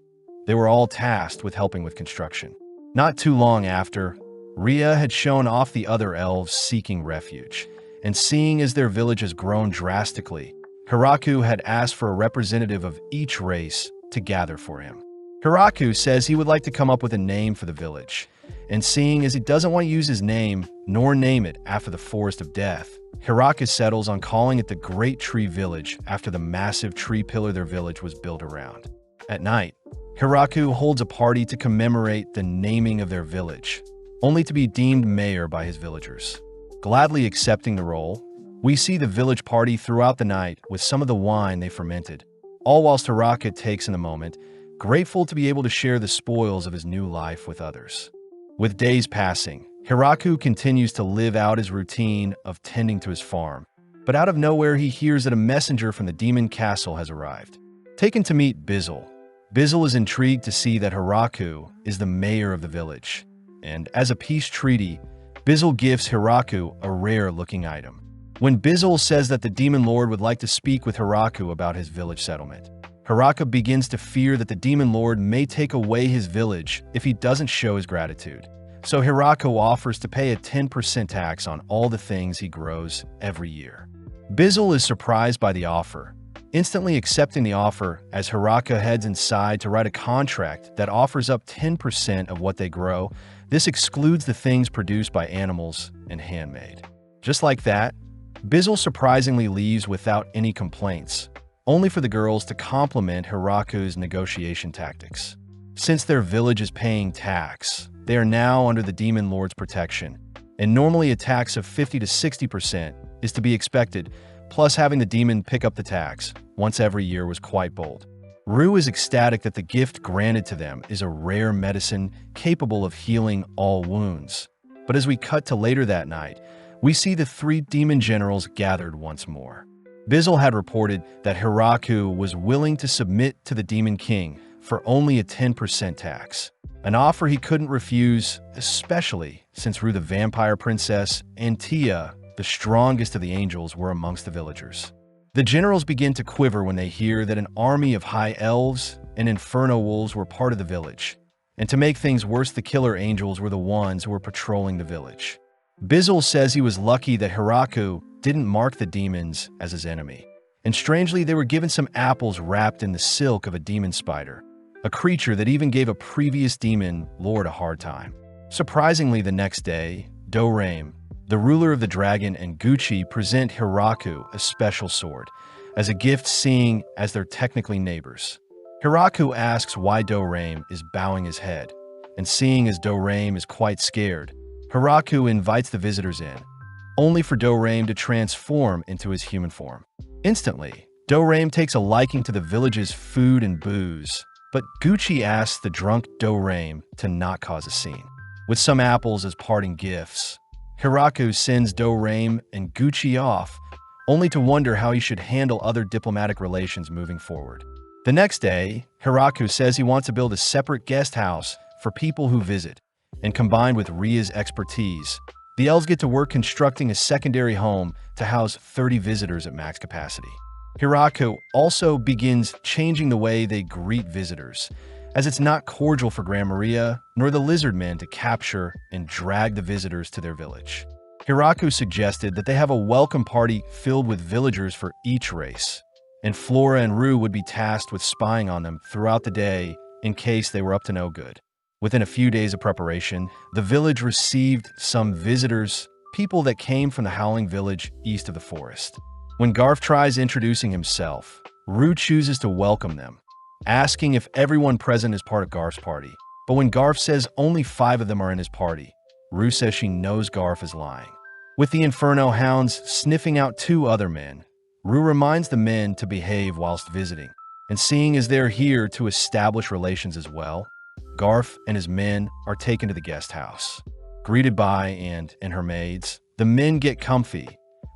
[SPEAKER 1] they were all tasked with helping with construction. Not too long after, Ria had shown off the other elves seeking refuge, and seeing as their village has grown drastically, Hiraku had asked for a representative of each race to gather for him. Hiraku says he would like to come up with a name for the village, and seeing as he doesn't want to use his name nor name it after the Forest of Death, Hiraku settles on calling it the Great Tree Village after the massive tree pillar their village was built around. At night, Hiraku holds a party to commemorate the naming of their village, only to be deemed mayor by his villagers. Gladly accepting the role, we see the village party throughout the night with some of the wine they fermented, all whilst Hiraku takes in the moment, grateful to be able to share the spoils of his new life with others. With days passing, Hiraku continues to live out his routine of tending to his farm, but out of nowhere he hears that a messenger from the demon castle has arrived. Taken to meet Bizzle, Bizzle is intrigued to see that Hiraku is the mayor of the village, and as a peace treaty, Bizzle gives Hiraku a rare-looking item. When Bizzle says that the demon lord would like to speak with Hiraku about his village settlement, Hiraku begins to fear that the demon lord may take away his village if he doesn't show his gratitude. So Hiraku offers to pay a 10% tax on all the things he grows every year. Bizzle is surprised by the offer, instantly accepting the offer as Hiraku heads inside to write a contract that offers up 10% of what they grow. This excludes the things produced by animals and handmade. Just like that, Bizzle surprisingly leaves without any complaints, only for the girls to compliment Hiraku's negotiation tactics. Since their village is paying tax, they are now under the demon lord's protection, and normally a tax of 50 to 60% is to be expected, plus having the demon pick up the tax once every year was quite bold. Rue is ecstatic that the gift granted to them is a rare medicine capable of healing all wounds. But as we cut to later that night, we see the three demon generals gathered once more. Bizzle had reported that Hiraku was willing to submit to the Demon King for only a 10% tax, an offer he couldn't refuse, especially since Rue the Vampire Princess and Tia, the strongest of the angels, were amongst the villagers. The generals begin to quiver when they hear that an army of high elves and inferno wolves were part of the village, and to make things worse, the killer angels were the ones who were patrolling the village. Bizzle says he was lucky that Hiraku didn't mark the demons as his enemy, and strangely they were given some apples wrapped in the silk of a demon spider, a creature that even gave a previous demon lord a hard time. Surprisingly, the next day, Dorame, the ruler of the dragon, and Gucci present Hiraku a special sword as a gift, seeing as they're technically neighbors. Hiraku asks why Dorame is bowing his head, and seeing as Dorame is quite scared, Hiraku invites the visitors in, only for Dorame to transform into his human form. Instantly, Dorame takes a liking to the village's food and booze, but Gucci asks the drunk Dorame to not cause a scene. With some apples as parting gifts, Hiraku sends Dorame and Gucci off, only to wonder how he should handle other diplomatic relations moving forward. The next day, Hiraku says he wants to build a separate guest house for people who visit, and combined with Ria's expertise, the elves get to work constructing a secondary home to house 30 visitors at max capacity. Hiraku also begins changing the way they greet visitors, as it's not cordial for Gran Maria nor the lizard men to capture and drag the visitors to their village. Hiraku suggested that they have a welcome party filled with villagers for each race, and Flora and Rue would be tasked with spying on them throughout the day in case they were up to no good. Within a few days of preparation, the village received some visitors, people that came from the Howling Village east of the forest. When Garf tries introducing himself, Rue chooses to welcome them, asking if everyone present is part of Garf's party. But when Garf says only 5 of them are in his party, Rue says she knows Garf is lying. With the Inferno Hounds sniffing out 2 other men, Rue reminds the men to behave whilst visiting, and seeing as they're here to establish relations as well, Garf and his men are taken to the guest house. Greeted by and her maids, the men get comfy,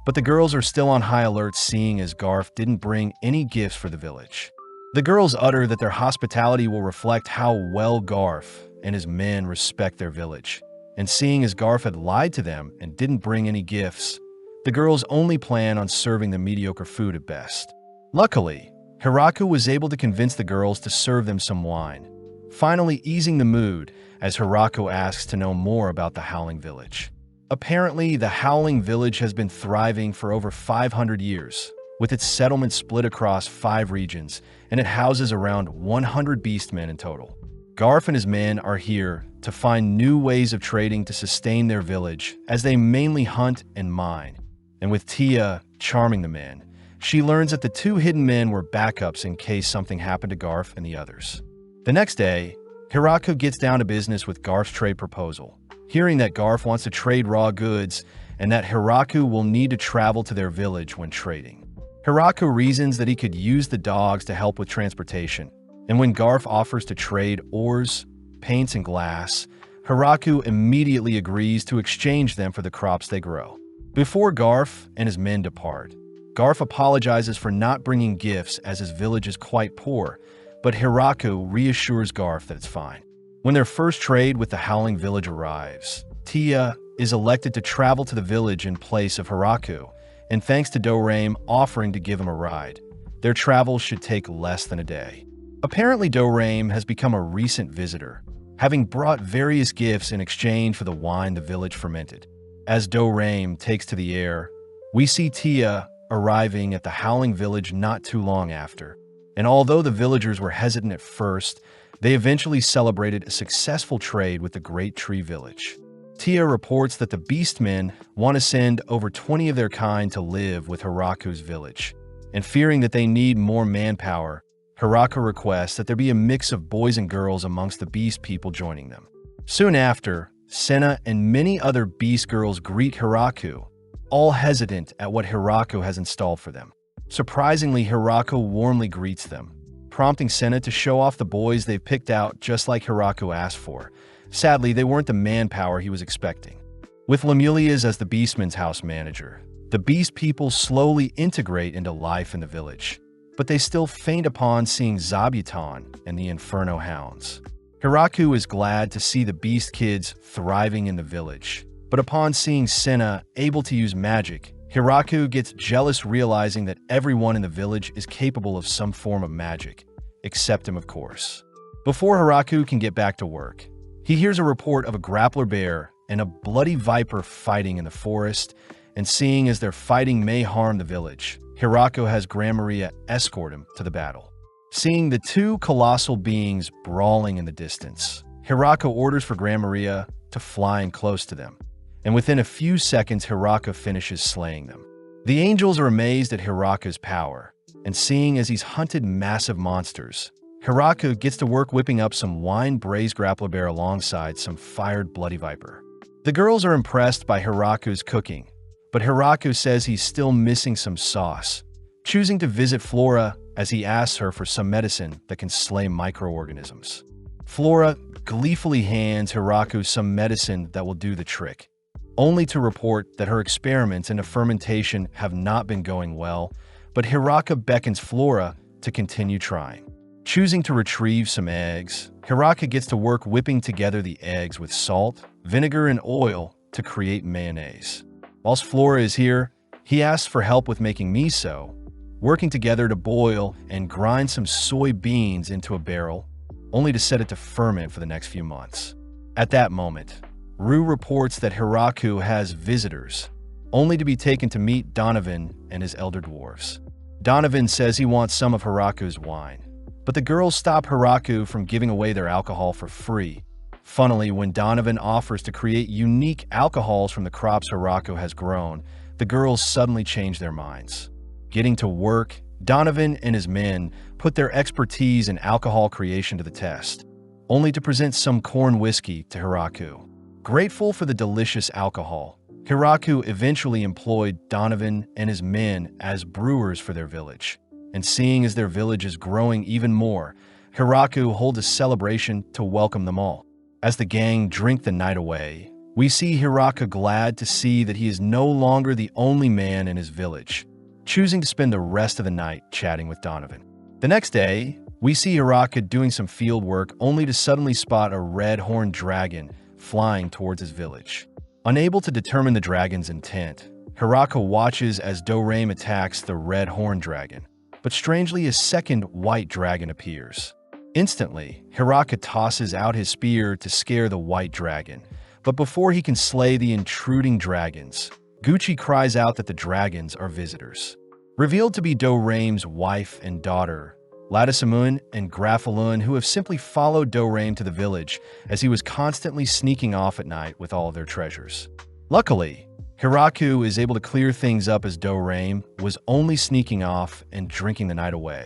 [SPEAKER 1] but the girls are still on high alert seeing as Garf didn't bring any gifts for the village. The girls utter that their hospitality will reflect how well Garf and his men respect their village, and seeing as Garf had lied to them and didn't bring any gifts, the girls only plan on serving them mediocre food at best. Luckily, Hiraku was able to convince the girls to serve them some wine, finally easing the mood as Hiraku asks to know more about the Howling Village. Apparently, the Howling Village has been thriving for over 500 years, with its settlement split across 5 regions, and it houses around 100 beastmen in total. Garf and his men are here to find new ways of trading to sustain their village, as they mainly hunt and mine. And with Tia charming the men, she learns that the 2 hidden men were backups in case something happened to Garf and the others. The next day, Hiraku gets down to business with Garf's trade proposal, hearing that Garf wants to trade raw goods and that Hiraku will need to travel to their village when trading. Hiraku reasons that he could use the dogs to help with transportation, and when Garf offers to trade ores, paints, and glass, Hiraku immediately agrees to exchange them for the crops they grow. Before Garf and his men depart, Garf apologizes for not bringing gifts as his village is quite poor, but Hiraku reassures Garf that it's fine. When their first trade with the Howling Village arrives, Tia is elected to travel to the village in place of Hiraku, and thanks to Dorame offering to give him a ride, their travel should take less than a day. Apparently Dorame has become a recent visitor, having brought various gifts in exchange for the wine the village fermented. As Dorame takes to the air, we see Tia arriving at the Howling Village not too long after, and although the villagers were hesitant at first, they eventually celebrated a successful trade with the Great Tree Village. Tia reports that the Beastmen want to send over 20 of their kind to live with Hiraku's village, and fearing that they need more manpower, Hiraku requests that there be a mix of boys and girls amongst the Beast people joining them. Soon after, Senna and many other Beast girls greet Hiraku, all hesitant at what Hiraku has installed for them. Surprisingly, Hiraku warmly greets them, prompting Senna to show off the boys they've picked out just like Hiraku asked for. Sadly, they weren't the manpower he was expecting. With Lemulias as the Beastman's house manager, the Beast people slowly integrate into life in the village, but they still faint upon seeing Zabuton and the Inferno Hounds. Hiraku is glad to see the Beast kids thriving in the village, but upon seeing Senna able to use magic, Hiraku gets jealous realizing that everyone in the village is capable of some form of magic, except him of course. Before Hiraku can get back to work, he hears a report of a grappler bear and a bloody viper fighting in the forest, and seeing as their fighting may harm the village, Hiraku has Gran Maria escort him to the battle. Seeing the 2 colossal beings brawling in the distance, Hiraku orders for Gran Maria to fly in close to them, and within a few seconds Hiraku finishes slaying them. The angels are amazed at Hiraku's power, and seeing as he's hunted massive monsters, Hiraku gets to work whipping up some wine-braised grappler bear alongside some fired bloody viper. The girls are impressed by Hiraku's cooking, but Hiraku says he's still missing some sauce, choosing to visit Flora as he asks her for some medicine that can slay microorganisms. Flora gleefully hands Hiraku some medicine that will do the trick, only to report that her experiments into fermentation have not been going well, but Hiraku beckons Flora to continue trying. Choosing to retrieve some eggs, Hiraku gets to work whipping together the eggs with salt, vinegar, and oil to create mayonnaise. Whilst Flora is here, he asks for help with making miso, working together to boil and grind some soybeans into a barrel, only to set it to ferment for the next few months. At that moment, Rue reports that Hiraku has visitors, only to be taken to meet Donovan and his elder dwarves. Donovan says he wants some of Hiraku's wine, but the girls stop Hiraku from giving away their alcohol for free. Funnily, when Donovan offers to create unique alcohols from the crops Hiraku has grown, the girls suddenly change their minds. Getting to work, Donovan and his men put their expertise in alcohol creation to the test, only to present some corn whiskey to Hiraku. Grateful for the delicious alcohol, Hiraku eventually employed Donovan and his men as brewers for their village. And seeing as their village is growing even more, Hiraku holds a celebration to welcome them all. As the gang drink the night away, we see Hiraku glad to see that he is no longer the only man in his village, choosing to spend the rest of the night chatting with Donovan. The next day, we see Hiraku doing some field work only to suddenly spot a red-horned dragon flying towards his village. Unable to determine the dragon's intent, Hiraku watches as Dorame attacks the red-horned dragon, but strangely a second white dragon appears. Instantly, Hiraku tosses out his spear to scare the white dragon, but before he can slay the intruding dragons, Gucci cries out that the dragons are visitors. Revealed to be Dorame's wife and daughter, Ladisamun and Grafalun, who have simply followed Dorame to the village as he was constantly sneaking off at night with all of their treasures. Luckily, Hiraku is able to clear things up as Dorame was only sneaking off and drinking the night away.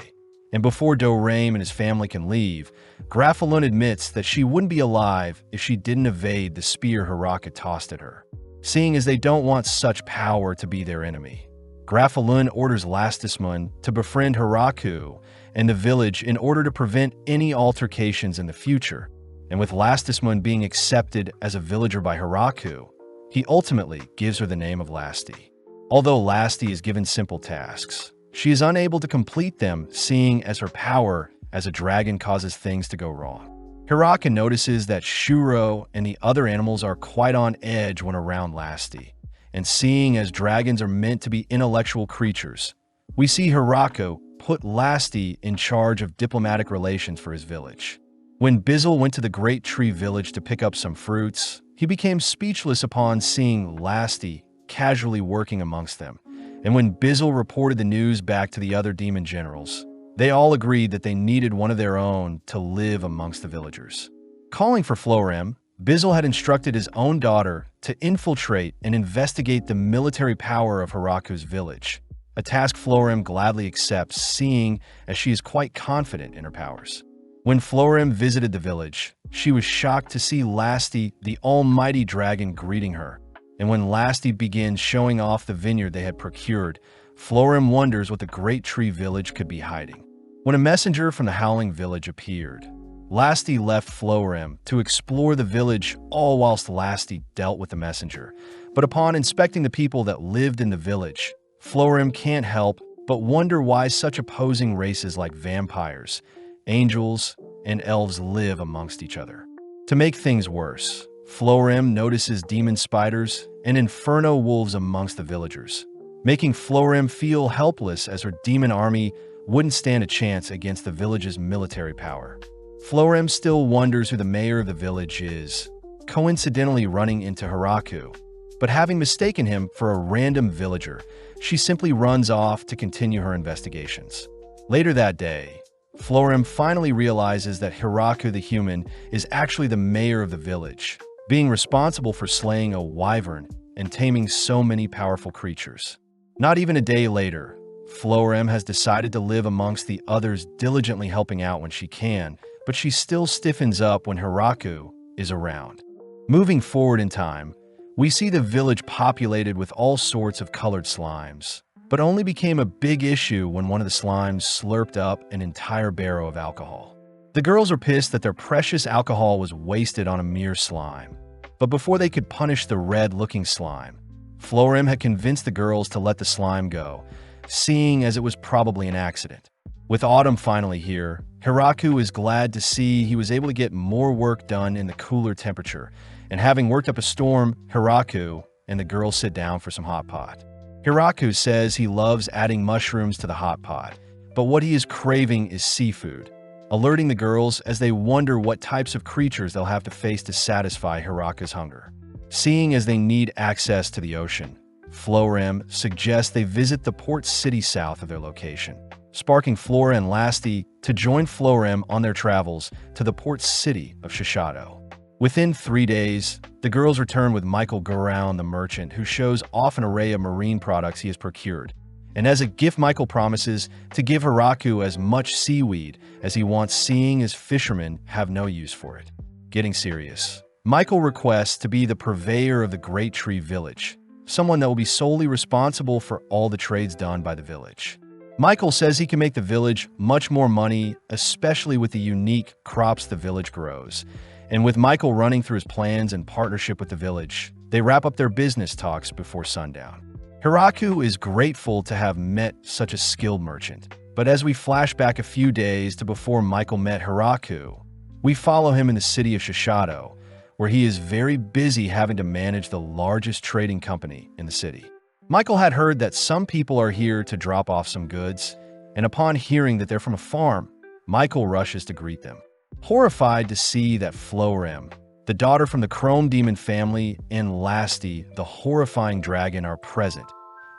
[SPEAKER 1] And before Dorame and his family can leave, Grafalun admits that she wouldn't be alive if she didn't evade the spear Hiraku tossed at her, seeing as they don't want such power to be their enemy. Grafalun orders Lastismun to befriend Hiraku and the village in order to prevent any altercations in the future, and with Lastismun being accepted as a villager by Hiraku, he ultimately gives her the name of Lasti. Although Lasti is given simple tasks, she is unable to complete them, seeing as her power as a dragon causes things to go wrong. Hiraku notices that Shuro and the other animals are quite on edge when around Lasti, and seeing as dragons are meant to be intellectual creatures, we see Hiraku put Lasti in charge of diplomatic relations for his village. When Bizzle went to the Great Tree Village to pick up some fruits, he became speechless upon seeing Lasti casually working amongst them. And when Bizzle reported the news back to the other demon generals, they all agreed that they needed one of their own to live amongst the villagers. Calling for Florem, Bizzle had instructed his own daughter to infiltrate and investigate the military power of Hiraku's village, a task Florem gladly accepts, seeing as she is quite confident in her powers. When Florem visited the village, she was shocked to see Lasti, the almighty dragon, greeting her. And when Lasti begins showing off the vineyard they had procured, Florem wonders what the Great Tree Village could be hiding. When a messenger from the Howling Village appeared, Lasti left Florem to explore the village, all whilst Lasti dealt with the messenger. But upon inspecting the people that lived in the village, Florem can't help but wonder why such opposing races like vampires, angels, and elves live amongst each other. To make things worse, Florem notices demon spiders and inferno wolves amongst the villagers, making Florem feel helpless as her demon army wouldn't stand a chance against the village's military power. Florem still wonders who the mayor of the village is, coincidentally running into Hiraku, but having mistaken him for a random villager, she simply runs off to continue her investigations. Later that day, Florem finally realizes that Hiraku the human is actually the mayor of the village, being responsible for slaying a wyvern and taming so many powerful creatures. Not even a day later, Florem has decided to live amongst the others, diligently helping out when she can, but she still stiffens up when Hiraku is around. Moving forward in time, we see the village populated with all sorts of colored slimes, but only became a big issue when one of the slimes slurped up an entire barrel of alcohol. The girls are pissed that their precious alcohol was wasted on a mere slime. But before they could punish the red-looking slime, Florem had convinced the girls to let the slime go, seeing as it was probably an accident. With autumn finally here, Hiraku is glad to see he was able to get more work done in the cooler temperature, and having worked up a storm, Hiraku and the girls sit down for some hot pot. Hiraku says he loves adding mushrooms to the hot pot, but what he is craving is seafood, alerting the girls as they wonder what types of creatures they'll have to face to satisfy Hiraku's hunger. Seeing as they need access to the ocean, Florem suggests they visit the port city south of their location, sparking Flora and Lasti to join Florem on their travels to the port city of Shishido. Within 3 days, the girls return with Michael Guraun, the merchant, who shows off an array of marine products he has procured. And as a gift, Michael promises to give Hiraku as much seaweed as he wants, seeing as fishermen have no use for it. Getting serious, Michael requests to be the purveyor of the Great Tree Village, someone that will be solely responsible for all the trades done by the village. Michael says he can make the village much more money, especially with the unique crops the village grows. And with Michael running through his plans and partnership with the village, they wrap up their business talks before sundown. Hiraku is grateful to have met such a skilled merchant, but as we flash back a few days to before Michael met Hiraku, we follow him in the city of Shishido, where he is very busy having to manage the largest trading company in the city. Michael had heard that some people are here to drop off some goods, and upon hearing that they're from a farm, Michael rushes to greet them. Horrified to see that Florem, the daughter from the Chrome Demon family, and Lasti, the horrifying dragon, are present,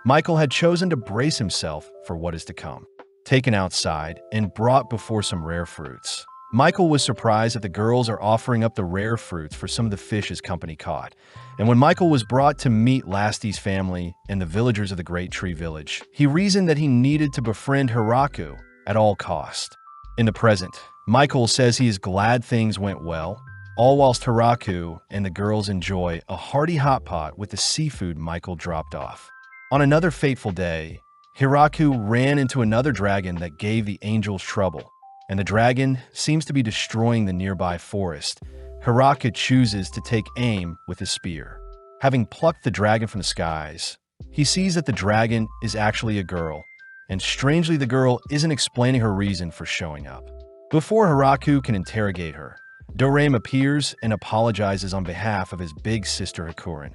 [SPEAKER 1] Michael had chosen to brace himself for what is to come. Taken outside and brought before some rare fruits, Michael was surprised that the girls are offering up the rare fruits for some of the fish his company caught. And when Michael was brought to meet Lasti's family and the villagers of the Great Tree Village, he reasoned that he needed to befriend Hiraku at all cost. In the present, Michael says he is glad things went well, all whilst Hiraku and the girls enjoy a hearty hot pot with the seafood Michael dropped off. On another fateful day, Hiraku ran into another dragon that gave the angels trouble, and the dragon seems to be destroying the nearby forest. Hiraku chooses to take aim with his spear. Having plucked the dragon from the skies, he sees that the dragon is actually a girl, and strangely the girl isn't explaining her reason for showing up. Before Hiraku can interrogate her, Dorame appears and apologizes on behalf of his big sister Hakurin,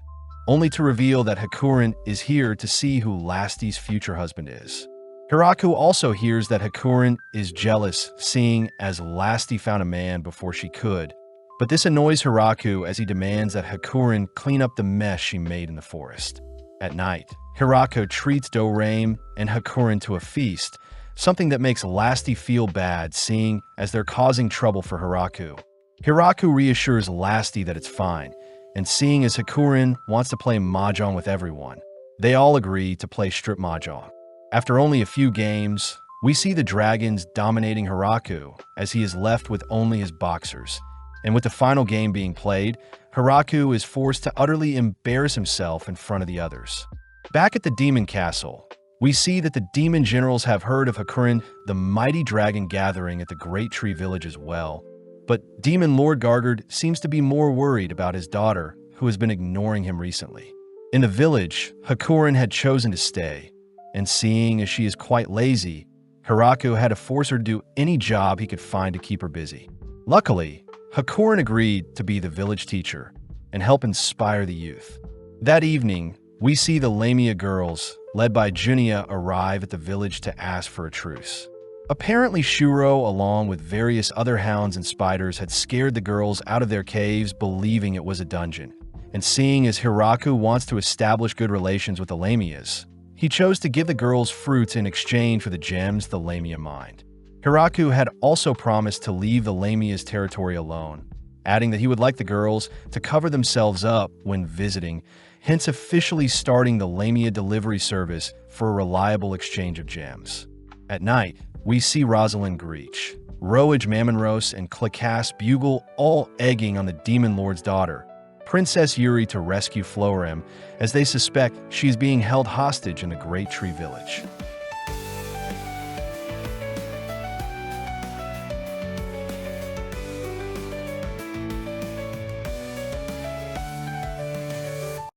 [SPEAKER 1] only to reveal that Hakurin is here to see who Lasti's future husband is. Hiraku also hears that Hakurin is jealous, seeing as Lasti found a man before she could, but this annoys Hiraku as he demands that Hakurin clean up the mess she made in the forest. At night, Hiraku treats Dorame and Hakurin to a feast, something that makes Lasti feel bad, seeing as they're causing trouble for Hiraku. Hiraku reassures Lasti that it's fine, and seeing as Hakurin wants to play mahjong with everyone, they all agree to play strip mahjong. After only a few games, we see the dragons dominating Hiraku as he is left with only his boxers. And with the final game being played, Hiraku is forced to utterly embarrass himself in front of the others. Back at the Demon Castle, we see that the demon generals have heard of Hakurin, the mighty dragon, gathering at the Great Tree Village as well. But Demon Lord Gargard seems to be more worried about his daughter, who has been ignoring him recently. In the village, Hakurin had chosen to stay, and seeing as she is quite lazy, Hiraku had to force her to do any job he could find to keep her busy. Luckily, Hakurin agreed to be the village teacher and help inspire the youth. That evening, we see the Lamia girls, led by Junia, arrive at the village to ask for a truce. Apparently Shuro, along with various other hounds and spiders, had scared the girls out of their caves, believing it was a dungeon. And seeing as Hiraku wants to establish good relations with the Lamias, he chose to give the girls fruits in exchange for the gems the Lamia mined. Hiraku had also promised to leave the Lamia's territory alone, adding that he would like the girls to cover themselves up when visiting, hence officially starting the Lamia delivery service for a reliable exchange of gems. At night, we see Rosalind Greach, Roage Mamonros, and Klakas Bugle all egging on the Demon Lord's daughter, Princess Yuri, to rescue Florem, as they suspect she's being held hostage in the Great Tree Village.